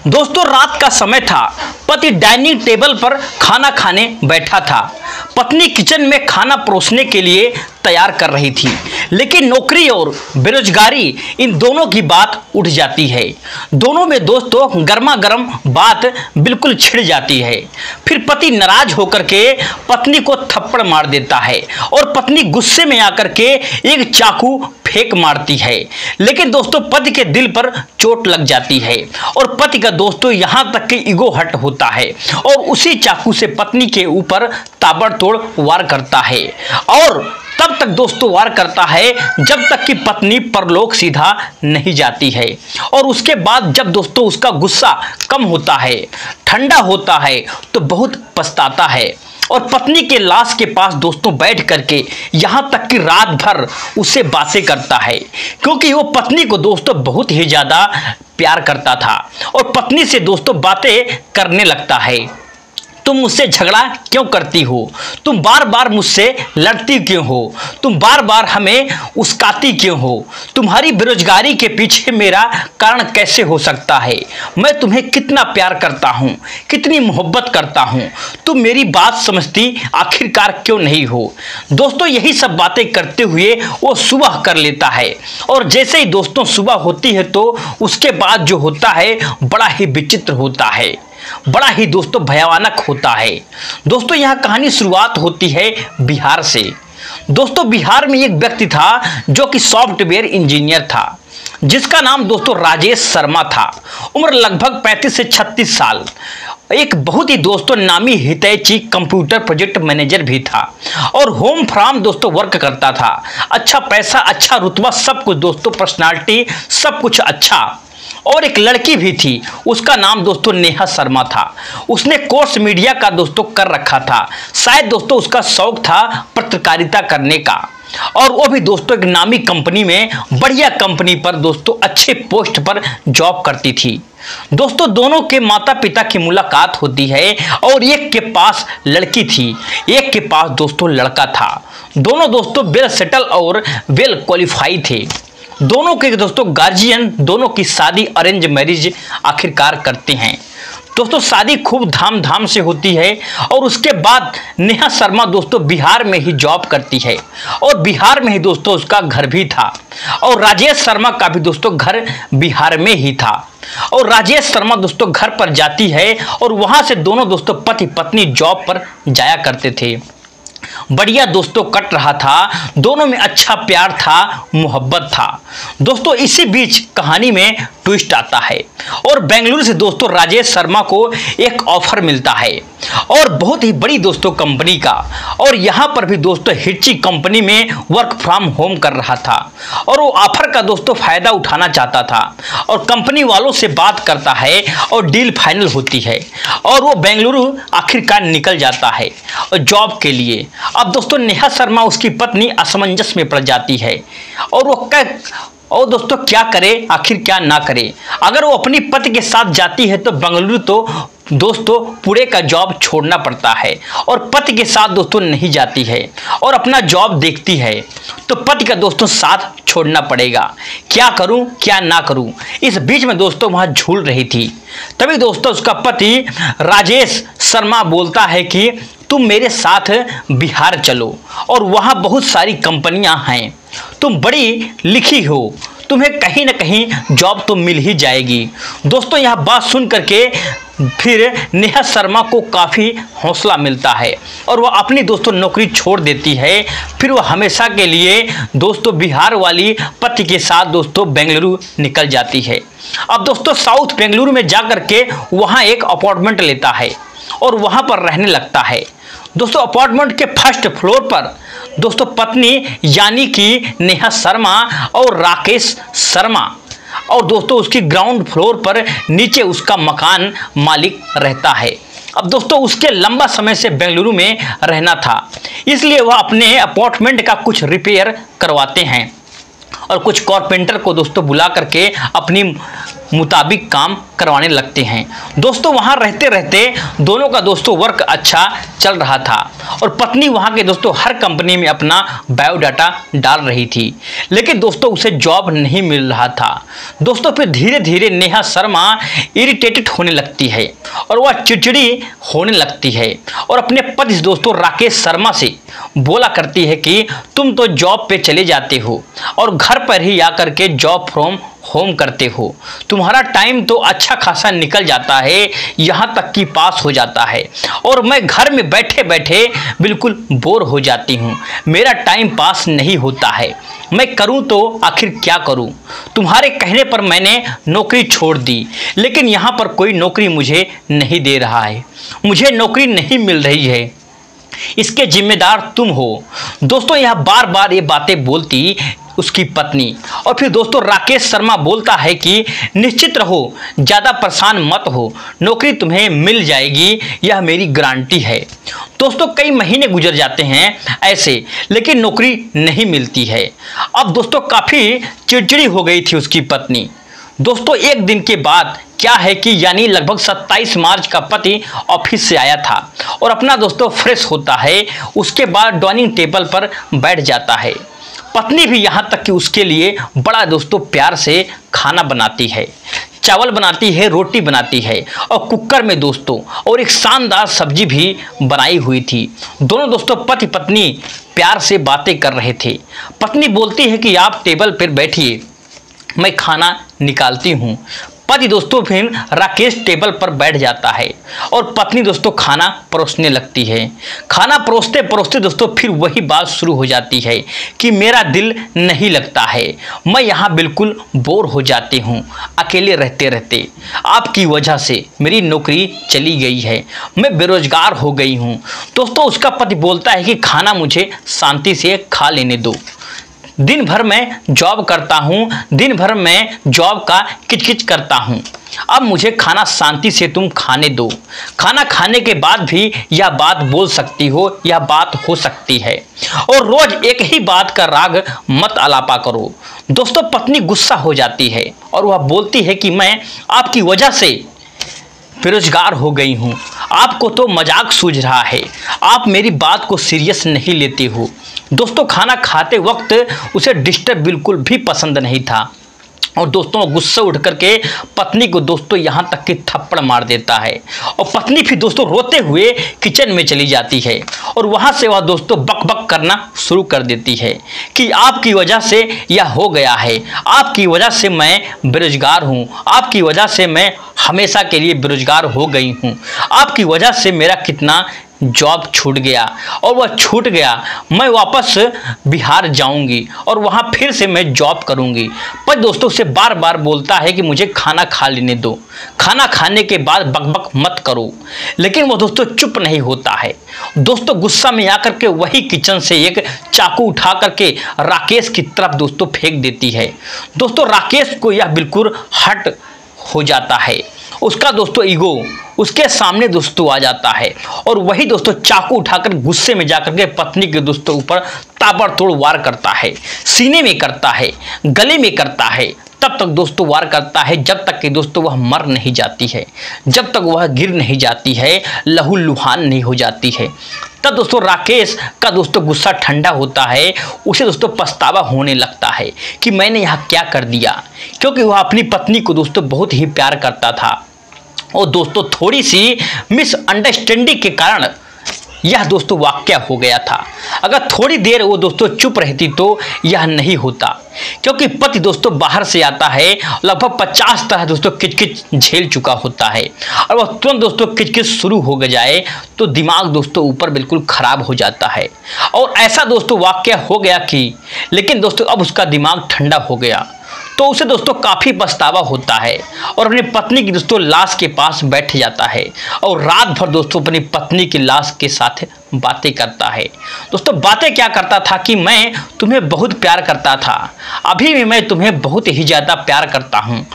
दोस्तों रात का समय था। पति डाइनिंग टेबल पर खाना खाने बैठा था। पत्नी किचन में खाना परोसने के लिए तैयार कर रही थी, लेकिन नौकरी और बेरोजगारी इन दोनों की बात उठ जाती है। दोनों में दोस्तों गर्मा गर्म बात बिल्कुल छिड़ जाती है। फिर पति नाराज होकर के पत्नी को थप्पड़ मार देता है और पत्नी गुस्से में आकर के एक चाकू फेंक मारती है, लेकिन दोस्तों पति के दिल पर चोट लग जाती है और पति का दोस्तों यहां तक कि ईगो हर्ट होता है और उसी चाकू से पत्नी के ऊपर ताबड़तोड़ वार करता है और तब तक दोस्तों वार करता है जब तक कि पत्नी परलोक सीधा नहीं जाती है। और उसके बाद जब दोस्तों उसका गुस्सा कम होता है, ठंडा होता है, तो बहुत पछताता है और पत्नी के लाश के पास दोस्तों बैठ करके यहां तक कि रात भर उससे बातें करता है, क्योंकि वो पत्नी को दोस्तों बहुत ही ज्यादा प्यार करता था और पत्नी से दोस्तों बातें करने लगता है। तुम मुझसे झगड़ा क्यों करती हो? तुम बार बार मुझसे लड़ती क्यों हो? तुम बार बार हमें उस्काती क्यों हो? तुम्हारी बेरोजगारी के पीछे मेरा कारण कैसे हो सकता है? मैं तुम्हें कितना प्यार करता हूँ, कितनी मोहब्बत करता हूँ, तुम मेरी बात समझती आखिरकार क्यों नहीं हो? दोस्तों यही सब बातें करते हुए वो सुबह कर लेता है और जैसे ही दोस्तों सुबह होती है तो उसके बाद जो होता है बड़ा ही विचित्र होता है, बड़ा ही दोस्तों भयानक होता है। दोस्तों यह कहानी शुरुआत होती है बिहार से। दोस्तों बिहार में एक व्यक्ति था जो कि सॉफ्टवेयर इंजीनियर था, जिसका नाम दोस्तों राजेश शर्मा था। उम्र लगभग 35 से 36 साल। एक बहुत ही दोस्तों नामी हितैषी कंप्यूटर प्रोजेक्ट मैनेजर भी था और होम फ्रॉम दोस्तों वर्क करता था। अच्छा पैसा, अच्छा रुतबा, सब कुछ दोस्तों, पर्सनालिटी सब कुछ अच्छा। और एक लड़की भी थी, उसका नाम दोस्तों नेहा शर्मा था। उसने कोर्स मीडिया का दोस्तों कर रखा था। शायद दोस्तों उसका शौक था पत्रकारिता करने का और वो भी दोस्तों एक नामी कंपनी में, बढ़िया कंपनी पर दोस्तों अच्छे पोस्ट पर जॉब करती थी। दोस्तों दोनों के माता पिता की मुलाकात होती है और एक के पास लड़की थी, एक के पास दोस्तों लड़का था। दोनों दोस्तों वेल सेटल और वेल क्वालिफाई थे। दोनों के दोस्तों गार्जियन दोनों की शादी अरेंज मैरिज आखिरकार करते हैं। दोस्तों शादी खूब धाम से होती है और उसके बाद नेहा शर्मा दोस्तों बिहार में ही जॉब करती है और बिहार में ही दोस्तों उसका घर भी था और राजेश शर्मा का भी दोस्तों घर बिहार में ही था। और राजेश शर्मा दोस्तों घर पर जाती है और वहां से दोनों दोस्तों पति पत्नी जॉब पर जाया करते थे। बढ़िया दोस्तों कट रहा था, दोनों में अच्छा प्यार था, मोहब्बत था। दोस्तों इसी बीच कहानी में ट्विस्ट आता है और बेंगलुरु से दोस्तों राजेश शर्मा को एक ऑफर मिलता है और बहुत ही बड़ी दोस्तों कंपनी का, और यहाँ पर भी दोस्तों हिटची कंपनी में वर्क फ्रॉम होम कर रहा था और वो ऑफर का दोस्तों फायदा उठाना चाहता था और कंपनी वालों से बात करता है और डील फाइनल होती है और वो बेंगलुरु आखिरकार निकल जाता है जॉब के लिए। अब दोस्तों नेहा शर्मा उसकी पत्नी असमंजस में पड़ जाती है और दोस्तों क्या करे, आखिर क्या ना करे। अगर वो अपनी पति के साथ जाती है तो बेंगलुरु तो दोस्तों पूरे का जॉब छोड़ना पड़ता है और पति के साथ दोस्तों नहीं जाती है और अपना जॉब देखती है तो पति का दोस्तों साथ छोड़ना पड़ेगा। क्या करूं क्या ना करूं, इस बीच में दोस्तों वहां झूल रही थी। तभी दोस्तों उसका पति राजेश शर्मा बोलता है कि तुम मेरे साथ बिहार चलो और वहां बहुत सारी कंपनियां हैं, तुम बड़ी लिखी हो, तुम्हें कहीं ना कहीं जॉब तो मिल ही जाएगी। दोस्तों यह बात सुन करके फिर नेहा शर्मा को काफ़ी हौसला मिलता है और वह अपनी दोस्तों नौकरी छोड़ देती है। फिर वह हमेशा के लिए दोस्तों बिहार वाली पति के साथ दोस्तों बेंगलुरु निकल जाती है। अब दोस्तों साउथ बेंगलुरु में जा कर के वहाँ एक अपार्टमेंट लेता है और वहाँ पर रहने लगता है। दोस्तों अपार्टमेंट के फर्स्ट फ्लोर पर दोस्तों पत्नी यानी कि नेहा शर्मा और राकेश शर्मा और दोस्तों उसकी ग्राउंड फ्लोर पर नीचे उसका मकान मालिक रहता है। अब दोस्तों उसके लंबा समय से बेंगलुरु में रहना था, इसलिए वह अपने अपार्टमेंट का कुछ रिपेयर करवाते हैं और कुछ कारपेंटर को दोस्तों बुला करके अपनी मुताबिक काम करवाने लगते हैं। दोस्तों वहां रहते रहते दोनों का दोस्तों वर्क अच्छा चल रहा था और पत्नी वहाँ के दोस्तों हर कंपनी में अपना बायोडाटा डाल रही थी, लेकिन दोस्तों उसे जॉब नहीं मिल रहा था। दोस्तों फिर धीरे धीरे नेहा शर्मा इरिटेटेड होने लगती है और वह चिड़चिड़ी होने लगती है और अपने पति दोस्तों राकेश शर्मा से बोला करती है कि तुम तो जॉब पे चले जाते हो और घर पर ही आकर के जॉब फ्रॉम होम करते हो, तुम्हारा टाइम तो अच्छा खासा निकल जाता है, यहाँ तक कि पास हो जाता है और मैं घर में बैठे बैठे बिल्कुल बोर हो जाती हूँ, मेरा टाइम पास नहीं होता है, मैं करूँ तो आखिर क्या करूँ। तुम्हारे कहने पर मैंने नौकरी छोड़ दी, लेकिन यहाँ पर कोई नौकरी मुझे नहीं दे रहा है, मुझे नौकरी नहीं मिल रही है, इसके जिम्मेदार तुम हो। दोस्तों यह बार बार ये बातें बोलती उसकी पत्नी और फिर दोस्तों राकेश शर्मा बोलता है कि निश्चित रहो, ज़्यादा परेशान मत हो, नौकरी तुम्हें मिल जाएगी, यह मेरी गारंटी है। दोस्तों कई महीने गुजर जाते हैं ऐसे, लेकिन नौकरी नहीं मिलती है। अब दोस्तों काफ़ी चिड़चिड़ी हो गई थी उसकी पत्नी। दोस्तों एक दिन के बाद क्या है कि यानी लगभग 27 मार्च का पति ऑफिस से आया था और अपना दोस्तों फ्रेश होता है, उसके बाद डाइनिंग टेबल पर बैठ जाता है। पत्नी भी यहाँ तक कि उसके लिए बड़ा दोस्तों प्यार से खाना बनाती है, चावल बनाती है, रोटी बनाती है और कुकर में दोस्तों और एक शानदार सब्जी भी बनाई हुई थी। दोनों दोस्तों पति पत्नी प्यार से बातें कर रहे थे। पत्नी बोलती है कि आप टेबल पर बैठिए, मैं खाना निकालती हूँ। पति दोस्तों फिर राकेश टेबल पर बैठ जाता है और पत्नी दोस्तों खाना परोसने लगती है। खाना परोसते परोसते दोस्तों फिर वही बात शुरू हो जाती है कि मेरा दिल नहीं लगता है, मैं यहाँ बिल्कुल बोर हो जाती हूँ अकेले रहते रहते, आपकी वजह से मेरी नौकरी चली गई है, मैं बेरोजगार हो गई हूँ। दोस्तों उसका पति बोलता है कि खाना मुझे शांति से खा लेने दो, दिन भर मैं जॉब करता हूँ, दिन भर मैं जॉब का किचकिच करता हूँ, अब मुझे खाना शांति से तुम खाने दो। खाना खाने के बाद भी यह बात बोल सकती हो, यह बात हो सकती है और रोज एक ही बात का राग मत आलापा करो। दोस्तों पत्नी गुस्सा हो जाती है और वह बोलती है कि मैं आपकी वजह से बेरोजगार हो गई हूँ, आपको तो मजाक सूझ रहा है, आप मेरी बात को सीरियस नहीं लेते हो। दोस्तों खाना खाते वक्त उसे डिस्टर्ब बिल्कुल भी पसंद नहीं था और दोस्तों गुस्सा उठ करके पत्नी को दोस्तों यहाँ तक कि थप्पड़ मार देता है और पत्नी फिर दोस्तों रोते हुए किचन में चली जाती है और वहाँ से वह दोस्तों बक बक करना शुरू कर देती है कि आपकी वजह से यह हो गया है, आपकी वजह से मैं बेरोजगार हूँ, आपकी वजह से मैं हमेशा के लिए बेरोजगार हो गई हूँ, आपकी वजह से मेरा कितना जॉब छूट गया और वह छूट गया, मैं वापस बिहार जाऊंगी और वहां फिर से मैं जॉब करूंगी। पर दोस्तों से बार बार बोलता है कि मुझे खाना खा लेने दो, खाना खाने के बाद बकबक मत करो, लेकिन वो दोस्तों चुप नहीं होता है। दोस्तों गुस्सा में आकर के वही किचन से एक चाकू उठा करके राकेश की तरफ दोस्तों फेंक देती है। दोस्तों राकेश को यह बिल्कुल हर्ट हो जाता है, उसका दोस्तों ईगो उसके सामने दोस्तों आ जाता है और वही दोस्तों चाकू उठाकर गुस्से में जाकर के पत्नी के दोस्तों ऊपर ताबड़तोड़ वार करता है, सीने में करता है, गले में करता है, तब तक दोस्तों वार करता है जब तक कि दोस्तों वह मर नहीं जाती है, जब तक वह गिर नहीं जाती है, लहूलुहान नहीं हो जाती है। तब दोस्तों राकेश का दोस्तों गुस्सा ठंडा होता है, उसे दोस्तों पछतावा होने लगता है कि मैंने यहाँ क्या कर दिया, क्योंकि वह अपनी पत्नी को दोस्तों बहुत ही प्यार करता था और दोस्तों थोड़ी सी मिसअंडरस्टैंडिंग के कारण यह दोस्तों वाकया हो गया था। अगर थोड़ी देर वो दोस्तों चुप रहती तो यह नहीं होता, क्योंकि पति दोस्तों बाहर से आता है, लगभग 50 तरह दोस्तों किचकिच झेल चुका होता है और वह तुरंत दोस्तों किचकिच शुरू हो जाए तो दिमाग दोस्तों ऊपर बिल्कुल खराब हो जाता है और ऐसा दोस्तों वाकया हो गया कि लेकिन दोस्तों अब उसका दिमाग ठंडा हो गया तो उसे दोस्तों काफ़ी पछतावा होता है और अपनी पत्नी की दोस्तों लाश के पास बैठ जाता है और रात भर दोस्तों अपनी पत्नी की लाश के साथ बातें करता है। दोस्तों बातें क्या करता था कि मैं तुम्हें बहुत प्यार करता था, अभी भी मैं तुम्हें बहुत ही ज़्यादा प्यार करता हूँ,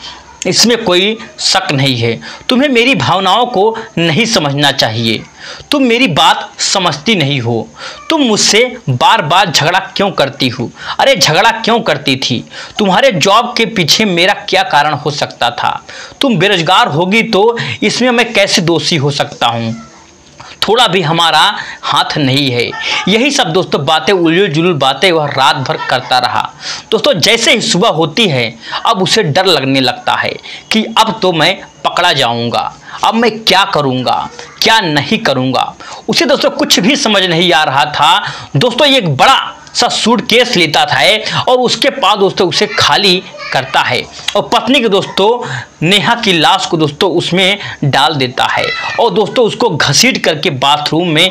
इसमें कोई शक नहीं है, तुम्हें मेरी भावनाओं को नहीं समझना चाहिए, तुम मेरी बात समझती नहीं हो, तुम मुझसे बार बार झगड़ा क्यों करती हो, अरे झगड़ा क्यों करती थी, तुम्हारे जॉब के पीछे मेरा क्या कारण हो सकता था, तुम बेरोजगार होगी तो इसमें मैं कैसे दोषी हो सकता हूँ, थोड़ा भी हमारा हाथ नहीं है। यही सब दोस्तों बातें, उलझुल जुलूल बातें वह रात भर करता रहा। दोस्तों जैसे ही सुबह होती है अब उसे डर लगने लगता है कि अब तो मैं पकड़ा जाऊंगा, अब मैं क्या करूंगा क्या नहीं करूंगा। उसे दोस्तों कुछ भी समझ नहीं आ रहा था। दोस्तों एक बड़ा सा सूटकेस लेता था और उसके पास दोस्तों उसे खाली करता है और पत्नी के दोस्तों नेहा की लाश को दोस्तों उसमें डाल देता है और दोस्तों उसको घसीट करके बाथरूम में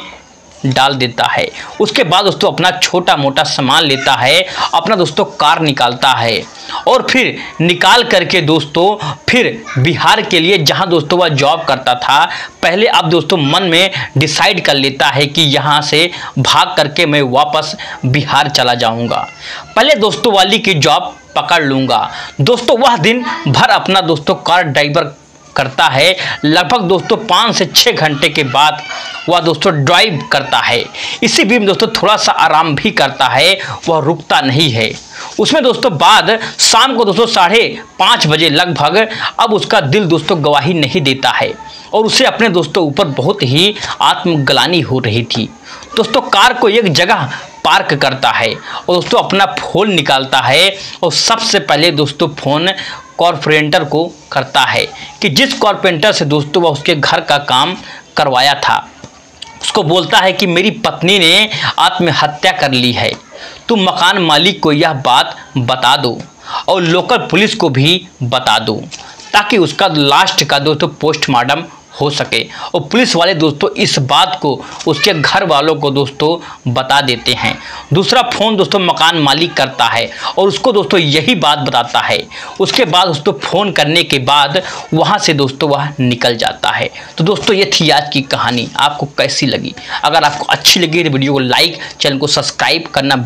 डाल देता है। उसके बाद दोस्तों अपना छोटा मोटा सामान लेता है, अपना दोस्तों कार निकालता है और फिर निकाल करके दोस्तों फिर बिहार के लिए, जहां दोस्तों वह जॉब करता था, पहले अब दोस्तों मन में डिसाइड कर लेता है कि यहां से भाग करके मैं वापस बिहार चला जाऊंगा, पहले दोस्तों वाली की जॉब पकड़ लूंगा। दोस्तों वह दिन भर अपना दोस्तों कार ड्राइवर करता है। लगभग दोस्तों 5 से 6 घंटे के बाद वह दोस्तों ड्राइव करता है। इसी बीच में दोस्तों थोड़ा सा आराम भी करता है, वह रुकता नहीं है। उसमें दोस्तों बाद शाम को दोस्तों 5:30 बजे लगभग अब उसका दिल दोस्तों गवाही नहीं देता है और उसे अपने दोस्तों ऊपर बहुत ही आत्मग्लानि हो रही थी। दोस्तों कार को एक जगह पार्क करता है और दोस्तों अपना फ़ोन निकालता है और सबसे पहले दोस्तों फ़ोन कॉर्पोरेटर को करता है कि जिस कॉर्पोरेटर से दोस्तों वह उसके घर का काम करवाया था। उसको बोलता है कि मेरी पत्नी ने आत्महत्या कर ली है, तुम मकान मालिक को यह बात बता दो और लोकल पुलिस को भी बता दो ताकि उसका लास्ट का दोस्तों पोस्टमार्टम हो सके। और पुलिस वाले दोस्तों इस बात को उसके घर वालों को दोस्तों बता देते हैं। दूसरा फ़ोन दोस्तों मकान मालिक करता है और उसको दोस्तों यही बात बताता है। उसके बाद दोस्तों फ़ोन करने के बाद वहाँ से दोस्तों वह निकल जाता है। तो दोस्तों ये थी आज की कहानी, आपको कैसी लगी? अगर आपको अच्छी लगी तो वीडियो को लाइक, चैनल को सब्सक्राइब करना